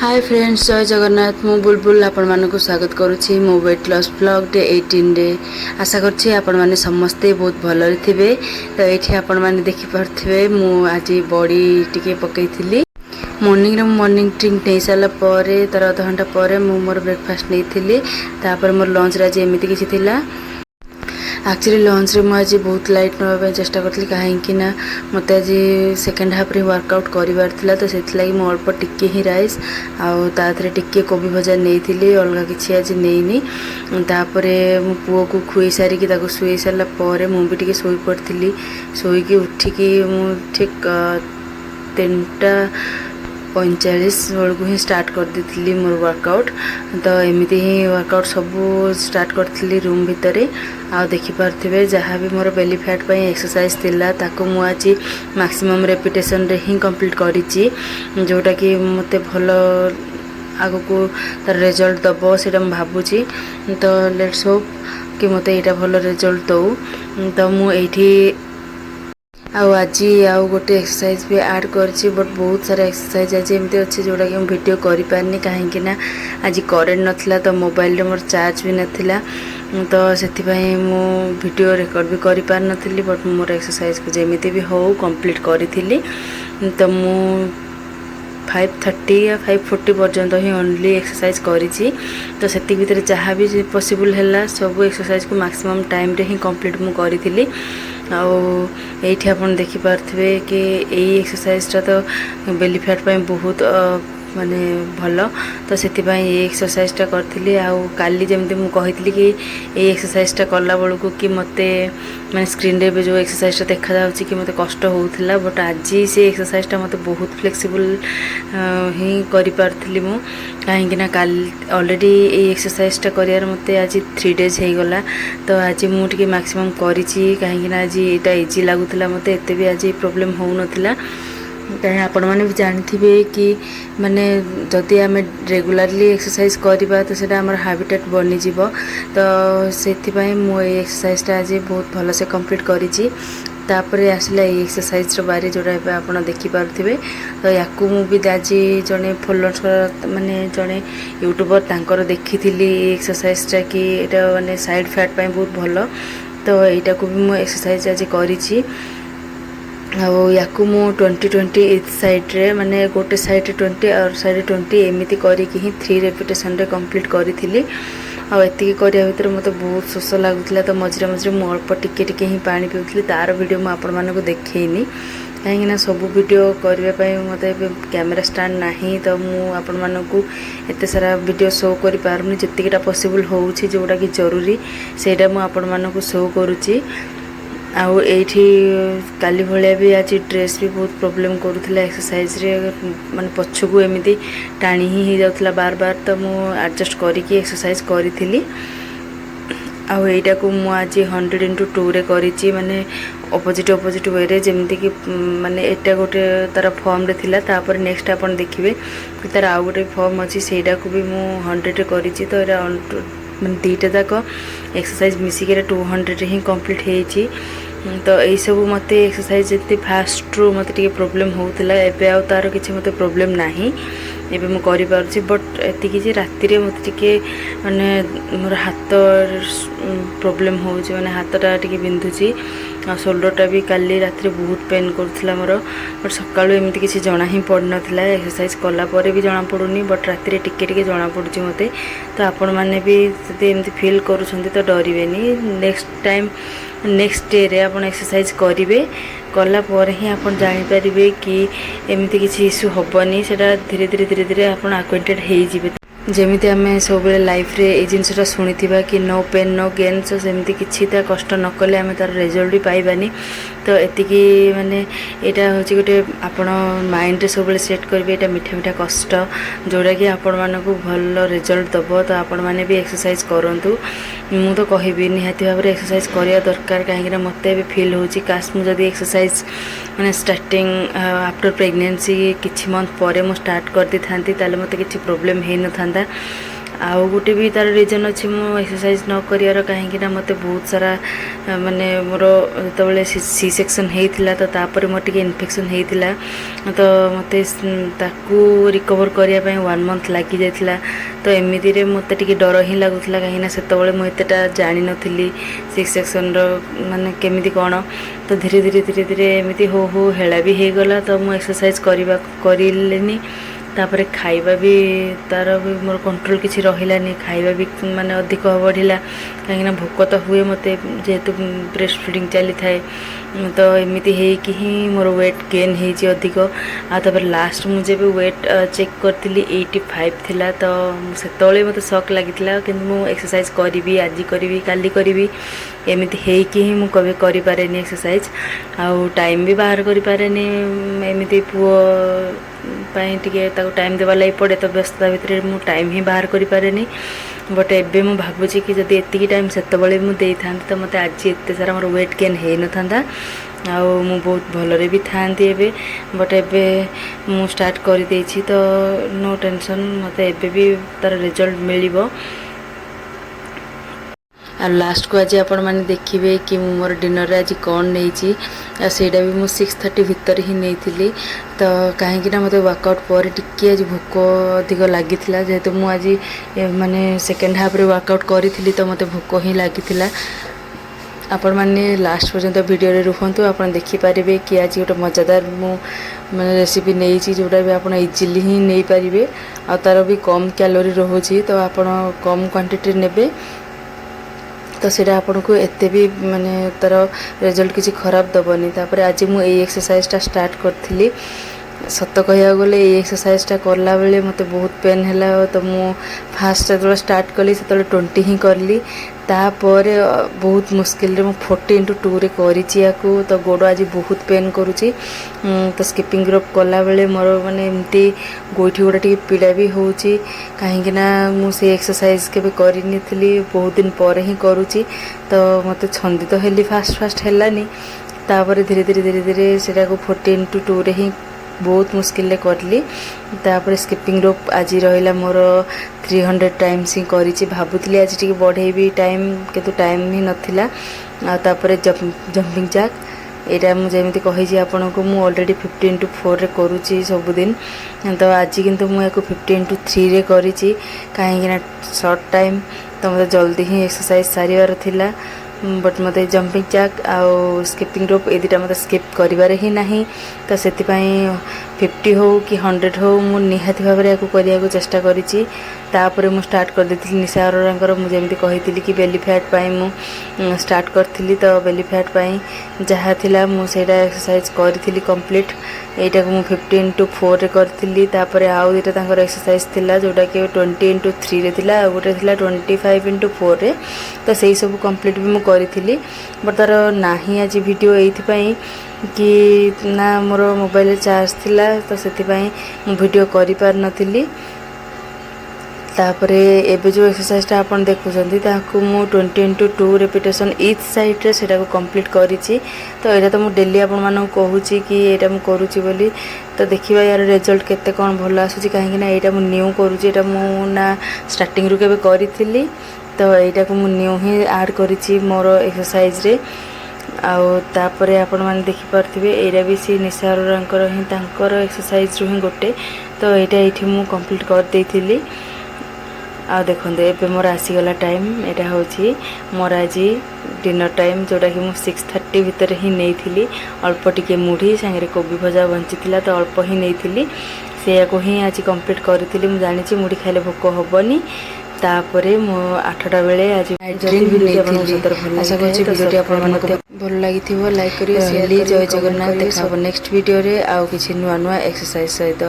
Hi friends, जय जगन्नाथ। मु बुलबुल आपण मानक स्वागत करुच्ची मो वेट लॉस ब्लॉग डे 18 रे। आशा करछि आपण माने समस्ते बहुत भलरे थिबे। तो एठी आपण माने देखि परथिबे मु आज बॉडी टिके पकईथिली। मॉर्निंग ड्रिंक नहीं सारा पर तार आधा घंटा पर मु मोर ब्रेकफास्ट नहीं थिली। तापर मोर लंच रे आज एमिति किछि थिला। एक्चुअली लंच रे मु आज बहुत लाइट नवा चेष्टा करथली काहेकि ना मते आज सेकेंड हाफ रे वर्कआउट करिवार थिला। तो सेथि लागि मु अल्प टिके ही राइस आउ ताथरे टिके कोबी भजा नेइथिली, अलगा किछि आज नेइनी। तापरे मु पुओ को खुई सारी कि ताको सुई सारला परे मु भी टिके सोई पड़थिली। सोई कि उठी कि मु ठीक 3:45 बेलू ही स्टार्ट कर दी मोर वर्कआउट। तो एमती ही वर्कआउट सब स्टार्ट करी रूम भितर। आ देखिपे जहाँ भी मोर बेली फैट पर एक्सरसाइज थिला ताको मु आज मैक्सिमम रेपिटेशन रे ही कंप्लीट करिछि, जोटा कि मते भल आगो को तार रिजल्ट दबो सेटा म भाबुछि। तो लेट्स होप कि मते एटा भल रिजल्ट दो। तो मु एठी आज गोटे एक्सरसाइज भी ऐड करछि, बट बहुत सारा एक्सरसाइज आज एमती अच्छे जोटा कि वीडियो करि पारनी काहेकि ना आज करेंट नथिला। तो मोबाइल रे मोर चार्ज भी नथिला, तो सेथिपाई मु वीडियो रिकॉर्ड भी करि पार नथिली। बट मोर एक्सरसाइज को जेमिति भी हो कंप्लीट करिथिली। तो मु 5:30 या 5:40 पर्यंत ही ओनली एक्सरसाइज करिछि। तो सेति भीतर जहाँ भी पॉसिबल हैला सब एक्सरसाइज को मैक्सिमम टाइम रे ही कंप्लीट मु करिथिली। आठी आप देखिपे कि यही एक्सरसाइजटा तो बेली फैट पर बहुत माने भल। तो से एक्सरसाइजटा करी आली जमी मुझे कि ये एक्सरसाइजटा कला बेलू कि मते माने स्क्रीन रे जो एक्सरसाइजटा देखा जाउछि कि मते कष्ट होउथिला, बट आज से एक्सरसाइजटा मते बहुत फ्लेक्सिबल ही करि पारथिली मु काहेकि ना काल ऑलरेडी ये एक्सरसाइजटा करियार मते आज 3 डेज हो गला। तो आज मु टिके मैक्सिमम करिछि काहेकि ना आज एटा इजी लागुथिला मते, एते भी आज प्रॉब्लम हो नथिला। कहीं आपण मैंने भी जानथिबे कि माने जदि आम रेगुलारली एक्सरसाइज करवा तो सेटा हमर हैबिटेट बनी जीवो। तो सेथिपाई मु ए एक्सरसाइजटा आज बहुत भल से कंप्लीट करिछि। तापरे आसला ये एक्सरसाइज बारे जोड़ा आप देखी पार्थिबे। तो याकू मु भी आज जड़े फॉलोअर्स माने जड़े यूट्यूबर तांकर देखी एक्सरसाइजटा कि एटा माने साइड फैट पाई बहुत भल। तो एटा को भी मु एक्सरसाइज आज करिछि। याकू मु 20-20 इच साइड रे माने गोटे साइड 20 और साइड 20 एमिति करिकि ही 3 रेपिटेशन रे कंप्लीट करिथिली। आ एतिकी करिया भितर मते बहुत शोष लागुथिला। तो मझिरे मझिरे मु अल्प टिके ही पानी पिउथिली। तार वीडियो मु आपण मानको देखैनी काहेकि ना सब वीडियो करबा पई मते कैमरा स्टैंड नाही। तो मु आपण मानको एते सारा वीडियो शो करि पारुनी, जतिकिटा पॉसिबल होउछि जोटा कि जरूरी सेटा मु आपण मानको शो करूछि। आउ एठी काली भलिया भी आज ड्रेस भी बहुत प्रॉब्लम करूथिला एक्सरसाइज रे माने पछकू एमिति टाणी ही जाउथला बार बार। तो मु एडजस्ट करिकि एक्सरसाइज करिथिली। आउ एटा को मु आज 100x2 रे करिछि, माने अपोजिट वे रे जेमिति कि माने एटा गोटे तार फॉर्म रे थिला। तापर नेक्स्ट आपण देखिबे कि तार आउ गोटे फॉर्म अछि सेटा को भी मु 100 रे करिछि। तो एटा माने दीटा तक एक्सरसाइज मिसिके 200 ही कंप्लीट हेछि। तो यही सब मत एक्सरसाइज जी फास्ट रू मत प्रॉब्लम होता एबे आ तार किसी मत प्रॉब्लम नहीं, एबे मु करि पारुछि। बट एतिकी जे राति रे मत टिके माने मोर हाथ प्रॉब्लम हो माने हाथटा टिके बिंधुछि आ शोल्डरटा भी काली राति बहुत पेन करथिला मोर। बट सकाळु एमिति किसी जना ही पड़ नथिला, एक्सरसाइज कला परे भी जना पड़ुनी, बट राति रे टिके जना पड़ुछि मते। तो आपण माने भी जदि एमिति फील करूछन्ती तो डरिबेनी। नेक्स्ट टाइम नेक्स्ट डे रे आपण एक्सरसाइज करिवे, कला पर ही आपण जानि परिबे कि एमिति किसी इश्यू होबनी। सेटा धीरे धीरे आपण एक्वेंटेड हेइ जिवे। जेमिति आमे सब लाइफ रे ए जिनसटा शुणिथिबा कि नो पेन नो गेन। सो सेमिति किछि ता कष्ट न कले आमे तार रिजल्ट भी पाइबानी। तो एतिकी माने एटा होछि गोटे आपण माइंड रे सब सेट करबे एटा मिठा मिठा कष्ट जोड़ा कि आपण मानको भल रिजल्ट दबो। तो आपण माने भी एक्सरसाइज करंतु। मु तो कहिबी निहाती भाबरे एक्सरसाइज करिया दरकार काहेकि ना मते भी फील होछि काश मु जदी एक्सरसाइज माने स्टार्टिंग आफ्टर प्रेगनेंसी किछि मंथ परे मु स्टार्ट कर दी थांती ताले मते किछि प्रॉब्लम हे न थांता। आउ गोटे भी तार रिजन अच्छी मु एक्सरसाइज न करियार कहीं मत बहुत सारा माने मोर जो सी सेक्शन होता तो तापर मोर टे इन्फेक्शन होता तो मत रिकवर करने 1 मंथ लगी जाता तो एमती मत टे डर ही लगुला कहीं से मुझेटा जानी नी सी सेक्शन माने केमी कौन तो धीरे धीरे धीरे धीरे एमती हो हेला भी हो गला तो मुझे एक्सरसाइज करनी तापर खाइबा भी तार भी मोर कंट्रोल किसी रहिलानी खाइबा भी माने अधिक बढ़िला कहीं भोक तो हुए मत जेहेतु ब्रेस्ट फीडिंग चली थाए तो एमती है ही मोर वेट गेन हो अधिक आपर लास्ट मुझे वेट चेक करी 85 थिला तो से मत शक लगी कि एक्सरसाइज करी आज करी काली करी एमती है कि ही कभी करें एक्सरसाइज आउ टाइम भी बाहर करें एमती पुओ टे टाइम देवा लगी पड़े तो व्यस्तता भितर मु टाइम ही बाहर करें बट एबे मु भावुची कि जदि एतिकी टाइम सेतबले मु देई थांती तो मते आज एते सारा मोर वेट गेन हे न थांता आउ मु बहुत भलरे भी थांती एबे बट एबे मु स्टार्ट कर देछि तो नो टेंशन मते एबे भी तार रिजल्ट मिलिबो। आ लास्ट को आज आपण माने देखिबे कि मोर डिनर रे आज कौन नहीं सेटा भी मु 6:30 भितर ही नहीं थी तो कहीं मत वर्कआउट पर टिके आज भोक अधिक लगी जेहेतु मु आज माने सेकेंड हाफ रे वर्कआउट करी तो मत भोक ही लगी आपण माने लास्ट पर्यंत वीडियो रे रुहंतु आपण देखि पारिबे कि आज गोटे मजादार मु माने रेसिपी नहीं जोटा भी आप इजिली ही नहीं पारिबे आ तार भी कम कैलोरी रोची तो आपण कम क्वांटिटी नेबे तो सीटा आपन को एते भी माने तार रिजल्ट किसी खराब दबनी तापर आज मु ए एक्सरसाइज स्टार्ट करथिली सत कहिया गले ए एक्सरसाइज करला बेले मते बहुत पेन हैला तो मु फास्ट जो स्टार्ट कली से 20 ही करली तापर बहुत मुश्किल रे मु 40x2 रे करिछि याकू तो गोड़ आज बहुत पेन करूछि तो स्किपिंग रोप कला बेले मोर माने एमती गोइठी गोड़ा टी पीड़ा भी होउछि काहेकि ना मु से एक्सरसाइज केबे करिनि थिली बहुत दिन पर ही करूछि तो मते छंदी तो हेली फास्ट हेलानी तापर धीरे धीरे सेटा को 40x2 रे ही बहुत मुश्किल ले करली तापर स्किपिंग रोप आज रहिला मोर 300 टाइम्स ही करिछि भाबुतली आज टिके बढ़े भी टाइम किंतु टाइम ही नथिला आ तापर जंपिंग जैक एटा मु जेमिति कहि आपन को मु ऑलरेडी 15x4 रे करूछि सब दिन तो आज किंतु मु एको 15x3 रे करिछि काहेकि ना शॉर्ट टाइम तो मते जल्दी ही एक्सरसाइज सारिवार थिला बट मत जंपिंग जैक आउ स्किपिंग रोप ए दुटा मत स्किप करिवार ही नहीं तो से 50 हो कि 100 हो मु निहाती भाव में या करने चेष्टा करिछि तापर मु स्टार्ट कर देथिली निशा अरोरांकर मु जेमती कहिथिली कि बेली फैट पाई मु स्टार्ट करथिली तो बेली फैट पाई जहा थिला मु सेटा एक्सरसाइज करथिली कंप्लीट एटा को मु 15x4 रे करथिली तापर आउ दुटा तांकर एक्सरसाइज थिला जोटा कि 20x3 रे थिला आ गोटे थिला 25x4 रे तो सेही सब कंप्लीट भी मु करी बट तार नाही आज वीडियो एइथिपाई कि ना मोर मोबाइल चार्ज थिला तो सेथिपाई मु वीडियो करि पार नथिली तापरे एबे जो एक्सरसाइज ता आपण देखुछंती ताकू मु 20x2 रिपीटेशन ईच साइड रे सेटा को कंप्लीट करिछि तो एटा तो मु डेली आपण मानू कहूछि कि एटा मु करूछि बोली तो देखिबा यार रिजल्ट केते कोन भलो आसुछि काहे ना एटा मु न्यू करूछि एटा मु ना स्टार्टिंग रु केबे करिथिली तो एटा को मु न्यू ही ऐड करिछि मोर एक्सरसाइज रे आउ तापरे आपण माने देखि परथिबे एरा भी सी निशा अरोरांकर ही तांकर एक्सरसाइज रु ही गोटे तो एटा एठी मु कंप्लीट कर देथिली आ देखते एबे मोर आसीगला टाइम एटा होची मोर आज डिनर टाइम जोटा कि मु 6:30 भितर ही नहीं थी अल्प टिके मुढ़ी सांगे कोबी भजा बंची तो अल्प ही नहीं थी से को ही आज कंप्लीट करी मुझे जानी मुढ़ी खाइले भोक हेनी तापरे मो 8टा बेले आज आशा करछि भल लगी लाइक करियो शेयर जय जगन्नाथ देखा नेक्स्ट वीडियो रे आउ किछि नुआ नुआ एक्सरसाइज सहित।